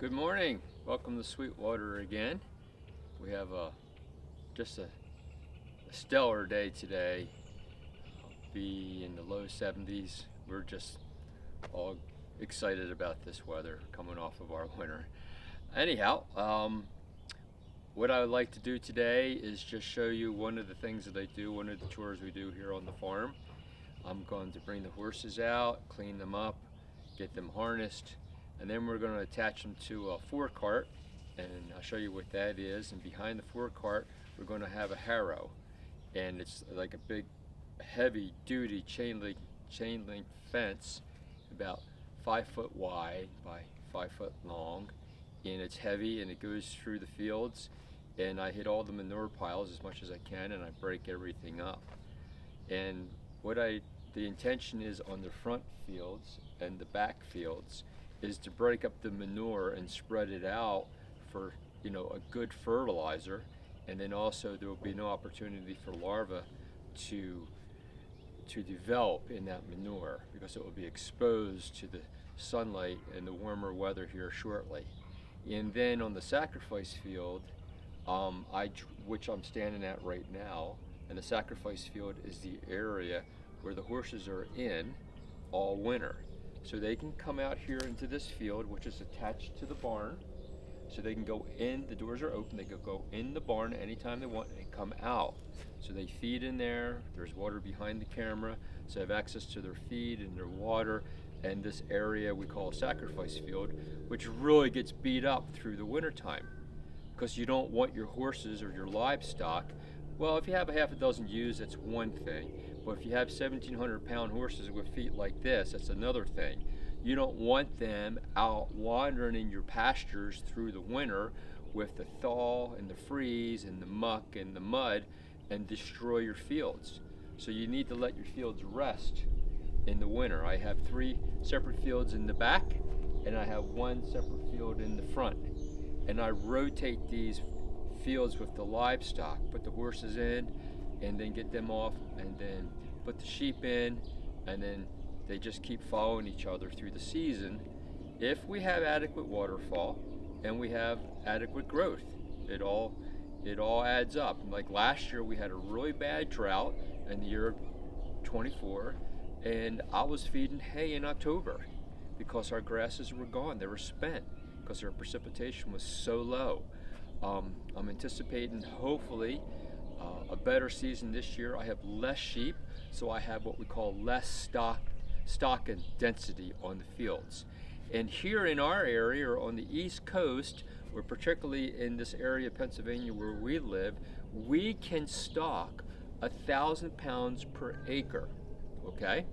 Good morning. Welcome to Sweetwater again. We have just a stellar day today. Be in the low 70s. We're just all excited about this weather coming off of our winter. Anyhow, what I would like to do today is just show you one of the things that I do, one of the chores we do here on the farm. I'm going to bring the horses out, clean them up, get them harnessed, and then we're going to attach them to a forecart, and I'll show you what that is. And behind the forecart we're going to have a harrow, and it's like a big heavy duty chain link fence, about 5 foot wide by 5 foot long, and it's heavy and it goes through the fields, and I hit all the manure piles as much as I can, and I break everything up. And the intention is on the front fields and the back fields is to break up the manure and spread it out for a good fertilizer, and then also there will be no opportunity for larvae to develop in that manure because it will be exposed to the sunlight and the warmer weather here shortly. And then on the sacrifice field, which I'm standing at right now, and the sacrifice field is the area where the horses are in all winter. So they can come out here into this field, which is attached to the barn. So they can go in, the doors are open, they can go in the barn anytime they want and come out. So they feed in there, there's water behind the camera, so they have access to their feed and their water. And this area we call a sacrifice field, which really gets beat up through the winter time because you don't want your horses or your livestock. Well, if you have a half a dozen ewes, that's one thing. But if you have 1,700-pound horses with feet like this, that's another thing. You don't want them out wandering in your pastures through the winter with the thaw and the freeze and the muck and the mud and destroy your fields. So you need to let your fields rest in the winter. I have 3 separate fields in the back, and I have 1 separate field in the front. And I rotate these fields with the livestock, put the horses in, and then get them off, and then put the sheep in, and then they just keep following each other through the season if we have adequate waterfall and we have adequate growth. It all adds up. Like last year we had a really bad drought in the year 24, and I was feeding hay in October because our grasses were gone. They were spent because our precipitation was so low. I'm anticipating hopefully a better season this year. I have less sheep, so I have what we call less stock and density on the fields. And here in our area, or on the East Coast, or particularly in this area of Pennsylvania where we live, we can stock 1,000 pounds per acre. Okay?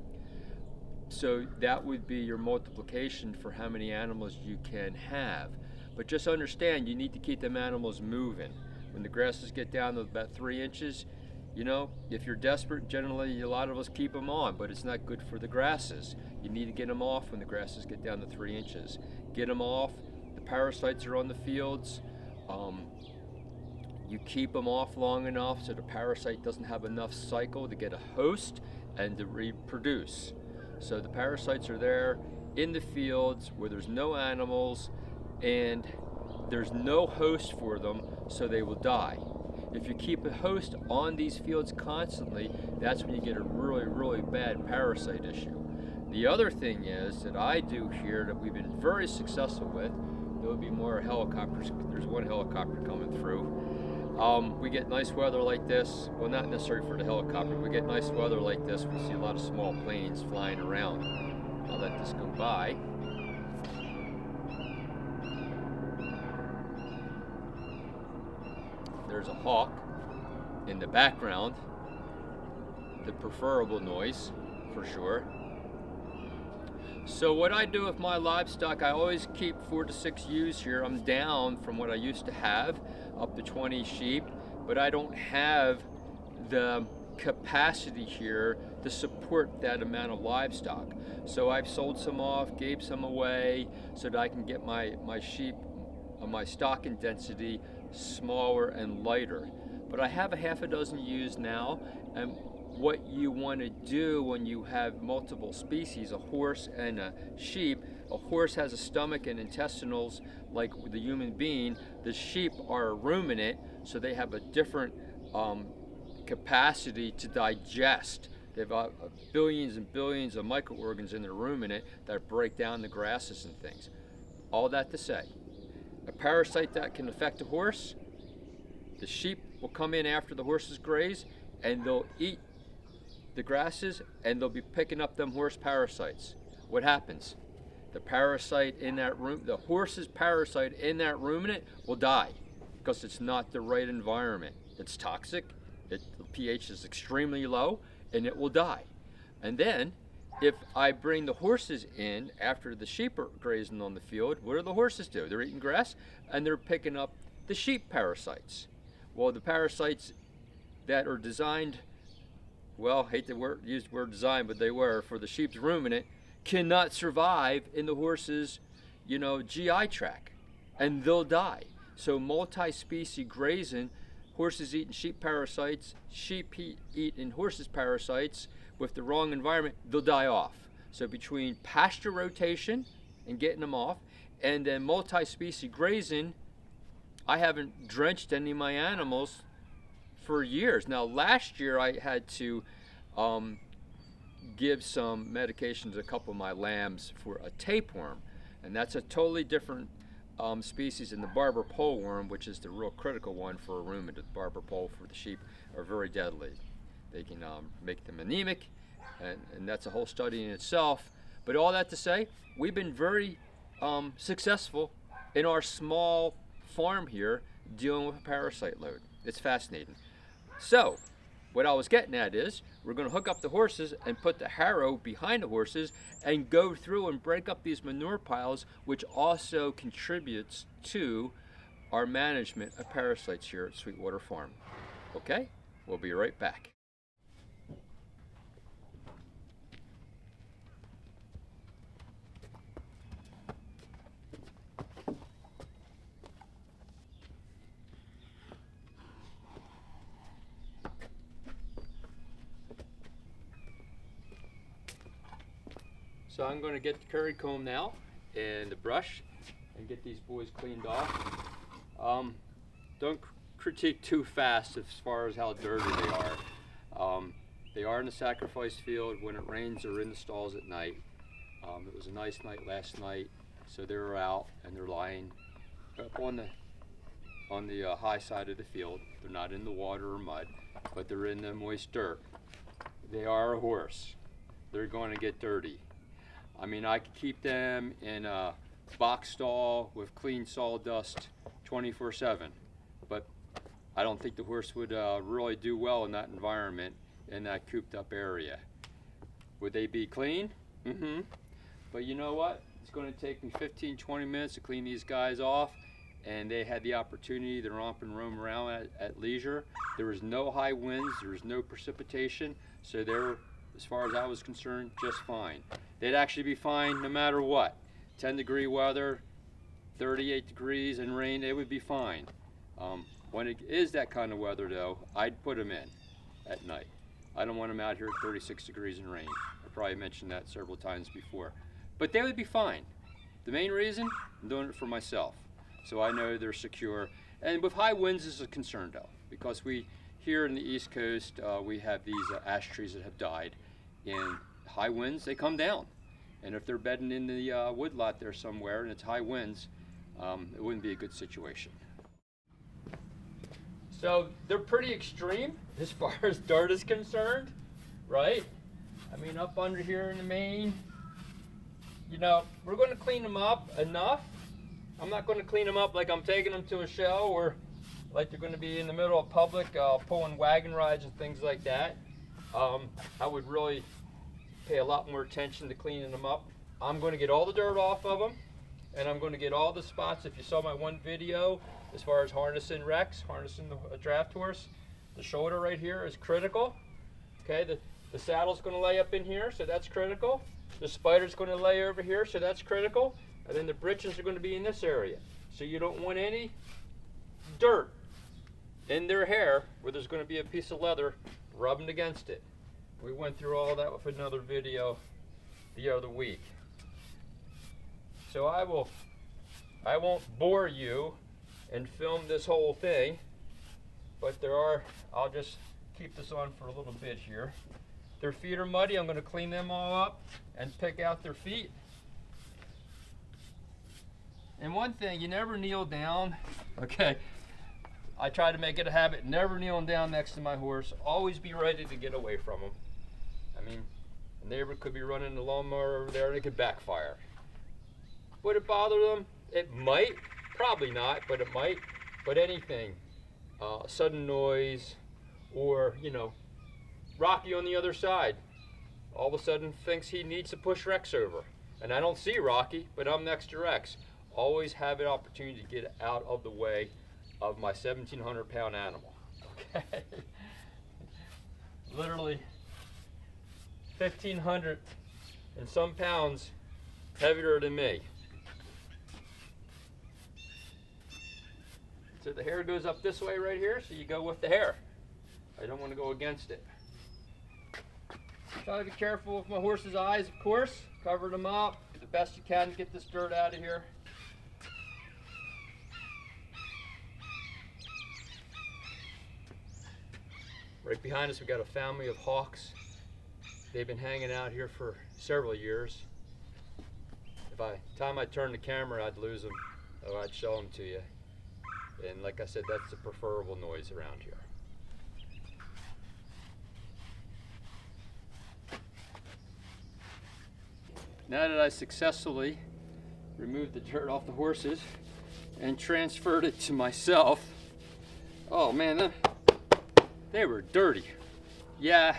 So that would be your multiplication for how many animals you can have. But just understand, you need to keep them animals moving. When the grasses get down to about 3 inches, if you're desperate, generally a lot of us keep them on, but it's not good for the grasses. You need to get them off when the grasses get down to 3 inches. Get them off. The parasites are on the fields. You keep them off long enough so the parasite doesn't have enough cycle to get a host and to reproduce. So the parasites are there in the fields where there's no animals and there's no host for them, so they will die. If you keep a host on these fields constantly, that's when you get a really, really bad parasite issue. The other thing is that I do here that we've been very successful with, there will be more helicopters, there's 1 helicopter coming through. We get nice weather like this, well, not necessarily for the helicopter, we get nice weather like this, we see a lot of small planes flying around. I'll let this go by. There's a hawk in the background, the preferable noise for sure. So what I do with my livestock, I always keep 4 to 6 ewes here. I'm down from what I used to have, up to 20 sheep, but I don't have the capacity here to support that amount of livestock. So I've sold some off, gave some away, so that I can get my sheep, my stock and density smaller and lighter. But I have a half a dozen ewes now, and what you want to do when you have multiple species, a horse and a sheep. A horse has a stomach and intestinals like the human being. The sheep are a ruminant, so they have a different capacity to digest. They have billions and billions of microorganisms in their ruminant that break down the grasses and things. All that to say, a parasite that can affect a horse, the sheep will come in after the horses graze and they'll eat the grasses and they'll be picking up them horse parasites. What happens? The parasite in that the horse's parasite in that ruminant will die because it's not the right environment. It's toxic, the pH is extremely low, and it will die. And then, if I bring the horses in after the sheep are grazing on the field, what do the horses do? They're eating grass and they're picking up the sheep parasites. Well, the parasites that are designed, well, I hate to use the word design, but they were for the sheep's ruminant, cannot survive in the horse's, GI tract, and they'll die. So multi-species grazing, horses eating sheep parasites, sheep eating horses parasites with the wrong environment, they'll die off. So between pasture rotation and getting them off, and then multi-species grazing, I haven't drenched any of my animals for years. Now last year I had to give some medication to a couple of my lambs for a tapeworm, and that's a totally different species than the barber pole worm, which is the real critical one for a ruminant. The barber pole for the sheep are very deadly. They can make them anemic, and that's a whole study in itself. But all that to say, we've been very successful in our small farm here dealing with a parasite load. It's fascinating. So what I was getting at is we're going to hook up the horses and put the harrow behind the horses and go through and break up these manure piles, which also contributes to our management of parasites here at Sweetwater Farm. Okay, we'll be right back. So I'm going to get the curry comb now and the brush and get these boys cleaned off. Don't critique too fast as far as how dirty they are. They are in the sacrifice field. When it rains, they're in the stalls at night. It was a nice night last night, so they were out and they're lying up on the high side of the field. They're not in the water or mud, but they're in the moist dirt. They are a horse. They're going to get dirty. I mean, I could keep them in a box stall with clean sawdust 24/7, but I don't think the horse would really do well in that environment, in that cooped up area. Would they be clean? Mm-hmm. But you know what? It's going to take me 15-20 minutes to clean these guys off, and they had the opportunity to romp and roam around at leisure. There was no high winds, there was no precipitation, so they're, as far as I was concerned, just fine. They'd actually be fine no matter what. 10-degree weather, 38 degrees and rain, they would be fine. When it is that kind of weather though, I'd put them in at night. I don't want them out here at 36 degrees and rain. I probably mentioned that several times before. But they would be fine. The main reason, I'm doing it for myself. So I know they're secure. And with high winds is a concern though, because we, here in the East Coast, we have these ash trees that have died. In high winds, they come down. And if they're bedding in the woodlot there somewhere and it's high winds, it wouldn't be a good situation. So they're pretty extreme as far as dirt is concerned, right? I mean, up under here in the main, we're going to clean them up enough. I'm not going to clean them up like I'm taking them to a show or like they're going to be in the middle of public pulling wagon rides and things like that. I would really pay a lot more attention to cleaning them up. I'm going to get all the dirt off of them, and I'm going to get all the spots. If you saw my one video as far as harnessing Rex, harnessing the draft horse, the shoulder right here is critical. Okay, the saddle's going to lay up in here, so that's critical. The spider's going to lay over here, so that's critical. And then the britches are going to be in this area. So you don't want any dirt in their hair where there's going to be a piece of leather rubbing against it. We went through all that with another video the other week. So I won't bore you and film this whole thing, but I'll just keep this on for a little bit here. Their feet are muddy. I'm going to clean them all up and pick out their feet. And one thing, you never kneel down. Okay, I try to make it a habit, never kneeling down next to my horse. Always be ready to get away from them. I mean, a neighbor could be running the lawnmower over there and it could backfire. Would it bother them? It might, probably not, but it might. But anything, sudden noise, or, you know, Rocky on the other side, all of a sudden thinks he needs to push Rex over. And I don't see Rocky, but I'm next to Rex. Always have an opportunity to get out of the way of my 1,700-pound animal. Okay? Literally 1,500 and some pounds heavier than me. So the hair goes up this way right here, so you go with the hair. I don't want to go against it. Try to be careful with my horse's eyes, of course. Cover them up the best you can to get this dirt out of here. Right behind us we got a family of hawks. They've been hanging out here for several years. If by the time I turn the camera, I'd lose them, or I'd show them to you. And like I said, that's the preferable noise around here. Now that I successfully removed the dirt off the horses and transferred it to myself, oh man, they were dirty. Yeah,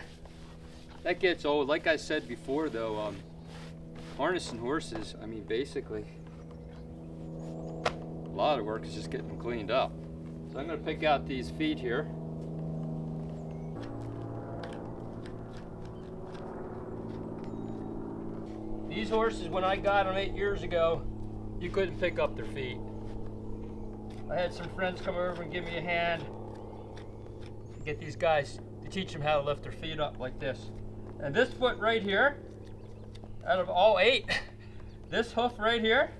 that gets old. Like I said before though, harnessing horses, I mean basically, a lot of work is just getting them cleaned up. So I'm going to pick out these feet here. These horses, when I got them 8 years ago, you couldn't pick up their feet. I had some friends come over and give me a hand to get these guys to teach them how to lift their feet up like this. And this foot right here, out of all 8, this hoof right here,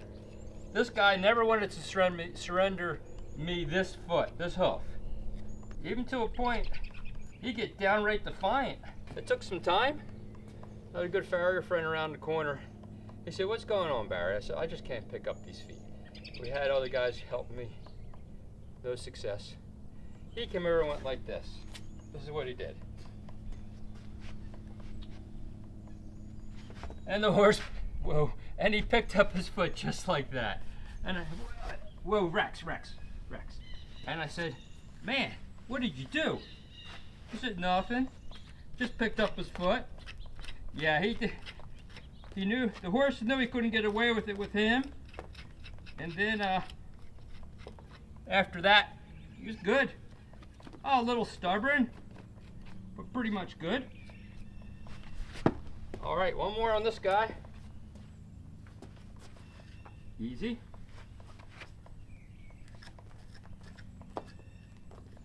this guy never wanted to surrender me this foot, this hoof. Even to a point, he'd get downright defiant. It took some time. I had a good farrier friend around the corner. He said, "What's going on, Barry?" I said, "I just can't pick up these feet." We had other guys helping me. No success. He came over and went like this. This is what he did. And the horse, whoa, and he picked up his foot just like that. And I, whoa, Rex. And I said, "Man, what did you do?" He said, "Nothing. Just picked up his foot." Yeah, he knew, the horse knew he couldn't get away with it with him. And then after that, he was good. Oh, a little stubborn, but pretty much good. All right, one more on this guy. Easy.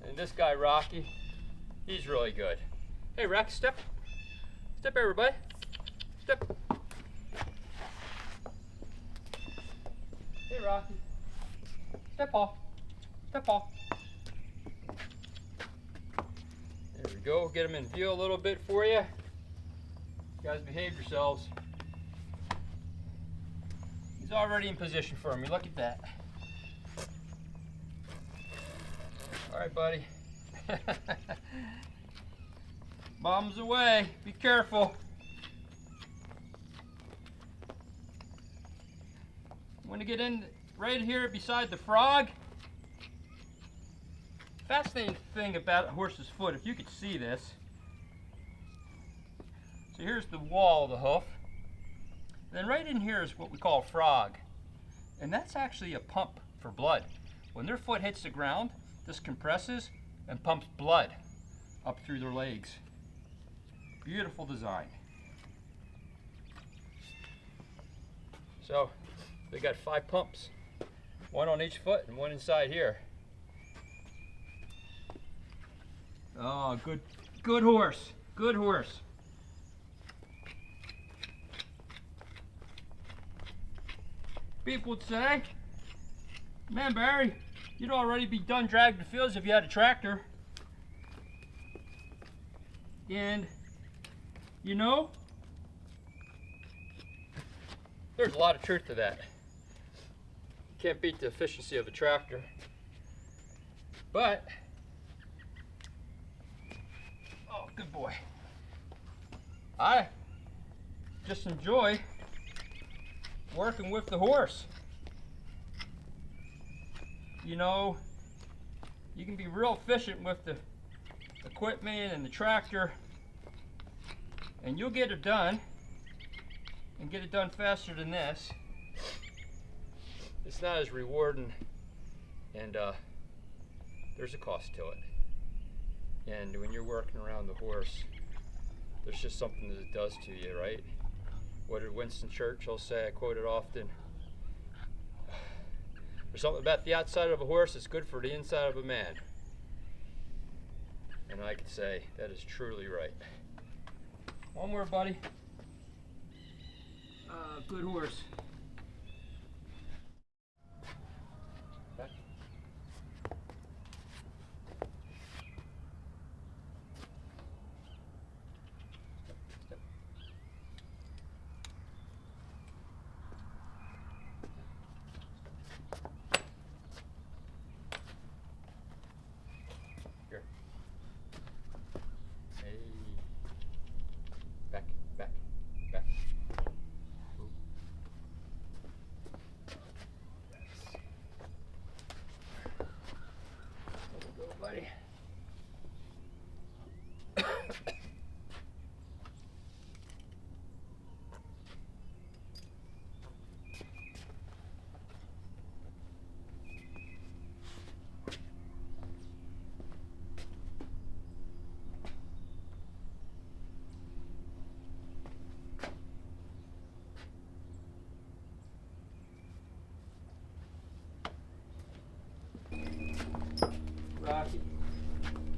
And this guy, Rocky, he's really good. Hey, Rex, step. Step, everybody. Step. Hey, Rocky. Step off. Step off. There we go. Get him in view a little bit for you. You guys behave yourselves. He's already in position for me. Look at that. All right, buddy. Bombs away. Be careful. I'm going to get in right here beside the frog. Fascinating thing about a horse's foot, if you could see this. So here's the wall of the hoof. Then right in here is what we call a frog. And that's actually a pump for blood. When their foot hits the ground, this compresses and pumps blood up through their legs. Beautiful design. So they got 5 pumps, one on each foot and one inside here. Oh, good horse, good horse. people would say, man, Barry, you'd already be done dragging the fields if you had a tractor. And, you know, there's a lot of truth to that. You can't beat the efficiency of a tractor. But, oh, good boy. I just enjoy working with the horse. You know, you can be real efficient with the equipment and the tractor, and you'll get it done, and get it done faster than this. It's not as rewarding, and there's a cost to it. And when you're working around the horse, there's just something that it does to you, right? What did Winston Churchill say? I quote it often. There's something about the outside of a horse that's good for the inside of a man. And I could say that is truly right. One more, buddy. Good horse. Back. Step. Here. Hey. Back, back, back. Ooh. Yes. There we go, buddy.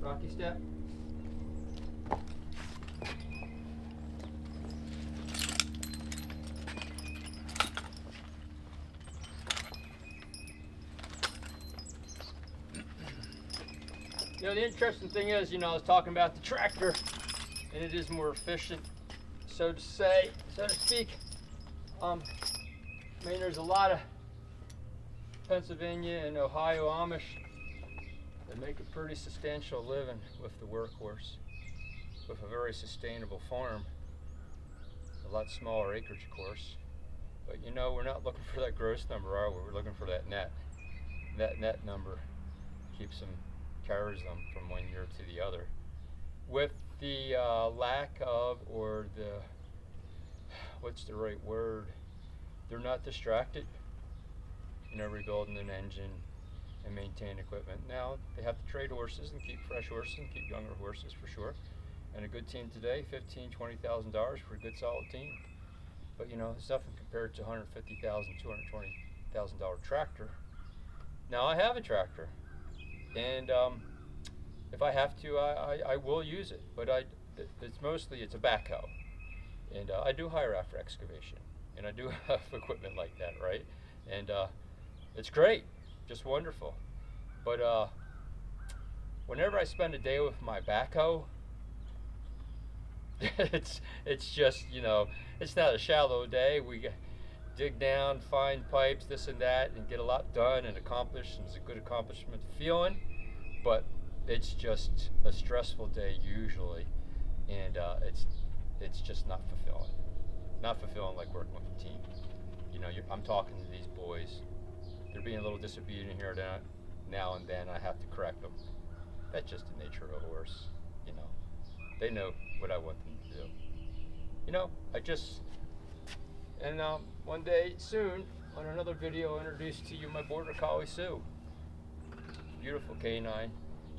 Rocky step. You know, the interesting thing is, I was talking about the tractor, and it is more efficient, so to speak. I mean, there's a lot of Pennsylvania and Ohio Amish that make a pretty substantial living with the workhorse, with a very sustainable farm. A lot smaller acreage, of course. But we're not looking for that gross number, are we? We're looking for that net. That net number carries them from one year to the other. With the lack of, or the, what's the right word? They're not distracted, rebuilding an engine and maintain equipment. Now they have to trade horses and keep fresh horses and keep younger horses for sure. And a good team today, $15,000, $20,000 for a good solid team. But it's nothing compared to $150,000, $220,000 tractor. Now I have a tractor, and if I have to, I will use it. But it's a backhoe, and I do hire after excavation, and I do have equipment like that, right? And it's great. Just wonderful. But whenever I spend a day with my backhoe, it's just, it's not a shallow day. We dig down, find pipes, this and that, and get a lot done and accomplished, and it's a good accomplishment feeling. But it's just a stressful day usually, and it's just not fulfilling. Not fulfilling like working with a team. I'm talking to these boys. They're being a little disobedient here now and then. I have to correct them. That's just the nature of a horse, They know what I want them to do. And one day soon, on another video, I'll introduce to you my Border Collie Sue. Beautiful canine.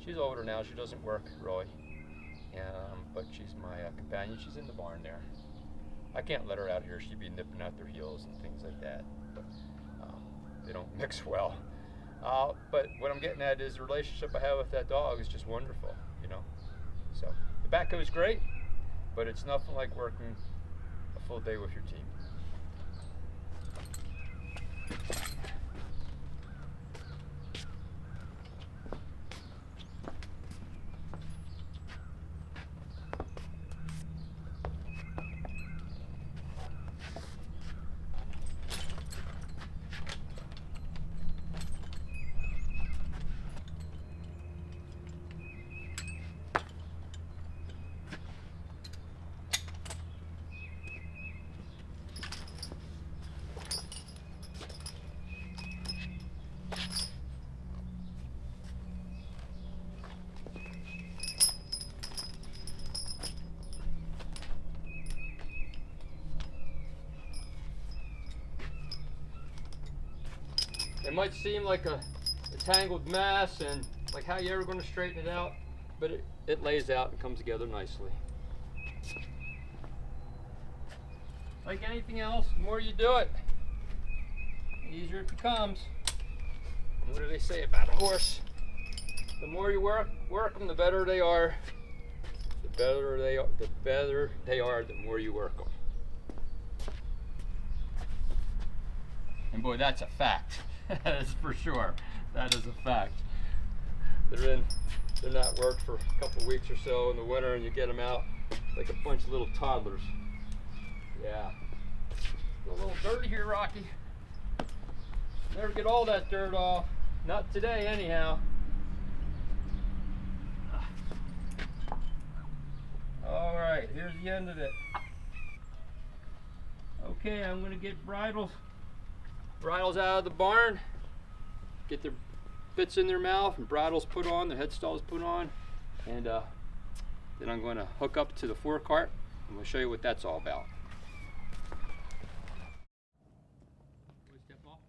She's older now. She doesn't work really, but she's my companion. She's in the barn there. I can't let her out here. She'd be nipping out their heels and things like that. But they don't mix well. But what I'm getting at is the relationship I have with that dog is just wonderful, So the backhoe is great, but it's nothing like working a full day with your team. It might seem like a tangled mess and like how you ever going to straighten it out, but it lays out and comes together nicely. Like anything else, the more you do it, the easier it becomes. And what do they say about a horse? The more you work them, the better they are. The better they are, the more you work them. And boy, that's a fact. That's for sure. That is a fact. They're not worked for a couple weeks or so in the winter, and you get them out like a bunch of little toddlers. Yeah. A little dirty here, Rocky. Never get all that dirt off. Not today, anyhow. All right, here's the end of it. Okay, I'm gonna get bridles out of the barn, get their bits in their mouth and bridles put on, their head stalls put on, and then I'm going to hook up to the forecart and we'll show you what that's all about. Step off.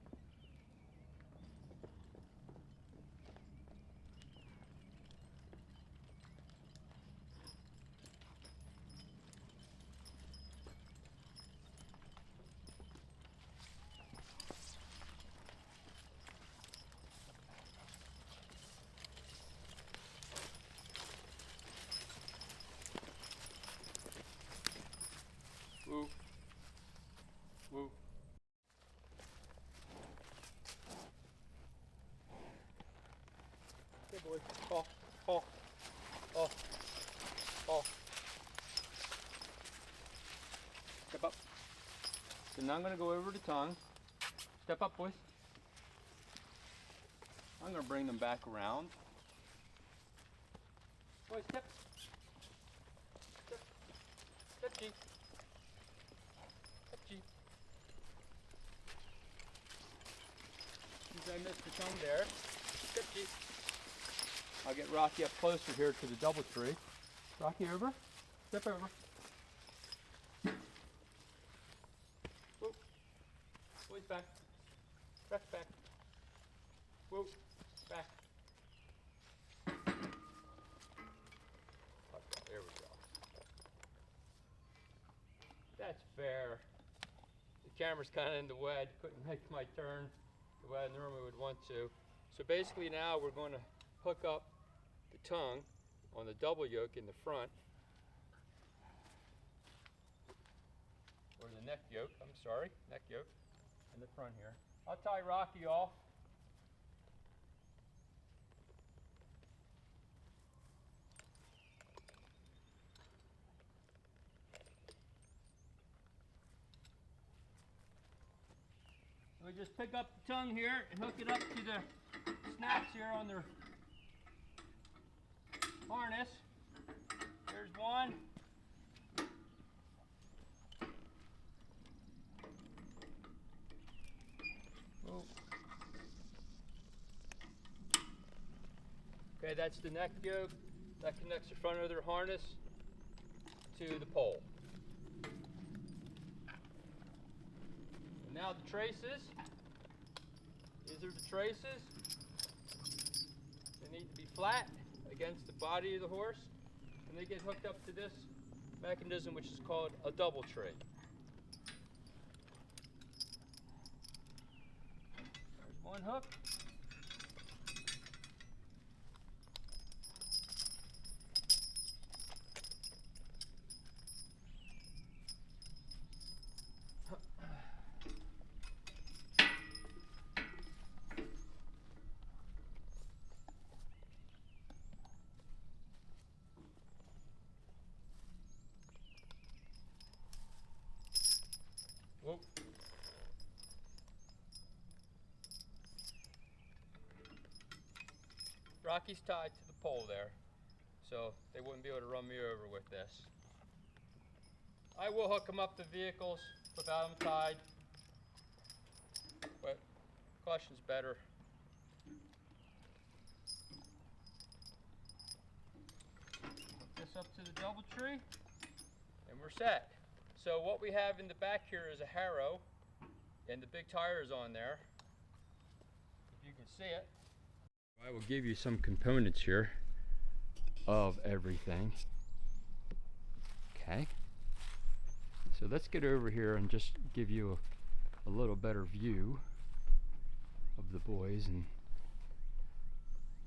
Woo. Woo. Okay, boy. Call. Call. Oh. Oh. Step up. So now I'm going to go over the tongue. Step up, boys. I'm going to bring them back around. Boys, step. Step. Step, G. I missed the tongue there. Step, G. I'll get Rocky up closer here to the double tree. Rocky, over. Step over. Whoop. Boys, back. Back, back. Whoop. Back. Okay, there we go. That's fair. The camera's kind of in the way. I couldn't make my turn the way I normally would want to. So basically now we're going to hook up the tongue on the double yoke in the front, or the neck yoke, neck yoke in the front here. I'll tie Rocky off. We just pick up the tongue here and hook it up to the snaps here on their harness. There's one. Oh. Okay, that's the neck yoke. That connects the front of their harness to the pole. And now the traces. These are the traces. They need to be flat against the body of the horse, and they get hooked up to this mechanism which is called a double tray. There's one hook. Whoop. Rocky's tied to the pole there, so they wouldn't be able to run me over with this. I will hook them up to vehicles without them tied, but caution's better. Hook this up to the double tree, and we're set. So what we have in the back here is a harrow, and the big tire is on there. if you can see it. I will give you some components here of everything. Okay. So let's get over here and just give you a little better view of the boys. And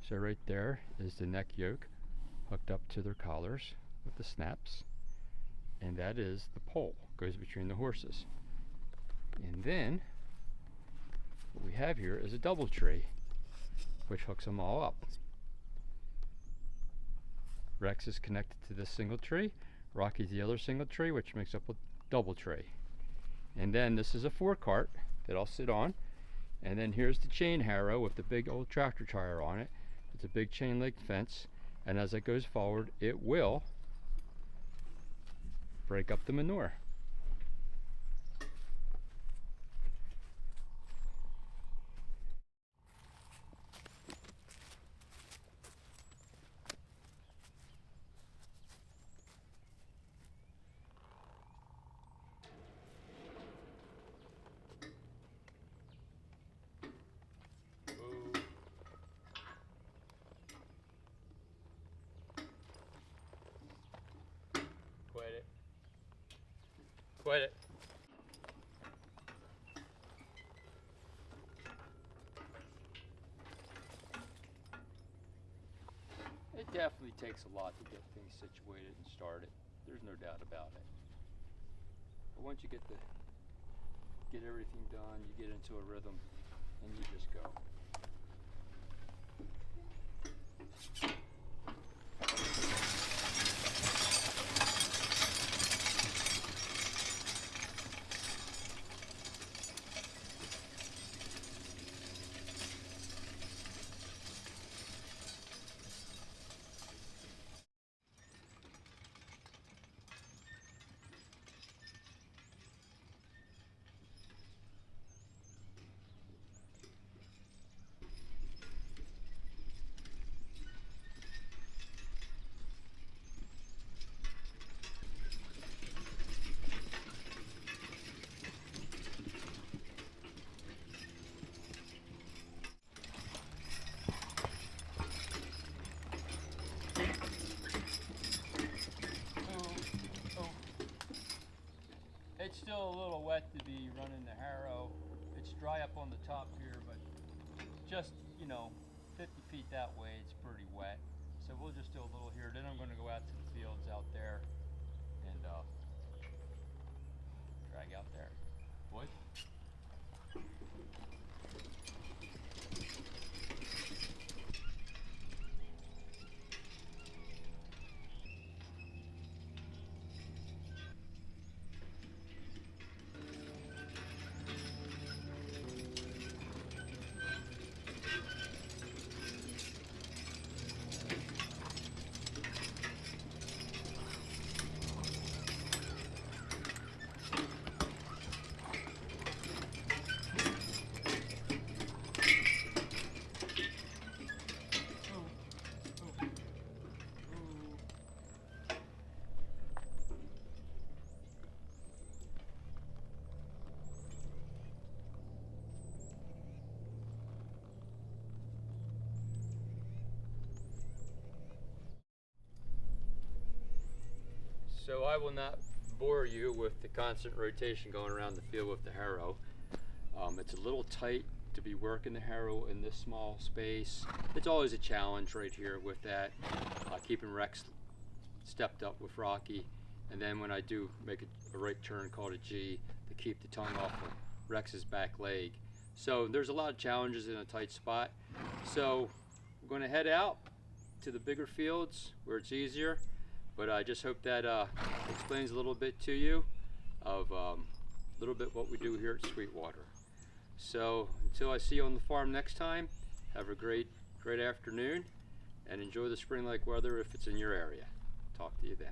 so right there is the neck yoke hooked up to their collars with the snaps, and that is the pole goes between the horses. And then what we have here is a double tree which hooks them all up. Rex is connected to this single tree, Rocky's the other single tree, which makes up a double tree. And then this is a forecart that I'll sit on, and then here's the chain harrow with the big old tractor tire on it. It's a big chain link fence, and as it goes forward it will break up the manure. Quit it. Quit it. It definitely takes a lot to get things situated and started. There's no doubt about it. But once you get everything done, you get into a rhythm and you just go. It's still a little wet to be running the harrow. It's dry up on the top here, but just, 50 feet that way, it's pretty wet. So we'll just do a little here. Then I'm going to go out to the fields out there and drag out there. Boys? So I will not bore you with the constant rotation going around the field with the harrow. It's a little tight to be working the harrow in this small space. It's always a challenge right here with that, keeping Rex stepped up with Rocky, and then when I do make a right turn called a G to keep the tongue off of Rex's back leg. So there's a lot of challenges in a tight spot. So we're going to head out to the bigger fields where it's easier. But I just hope that explains a little bit to you of a little bit what we do here at Sweetwater. So until I see you on the farm next time, have a great afternoon and enjoy the spring-like weather if it's in your area. Talk to you then.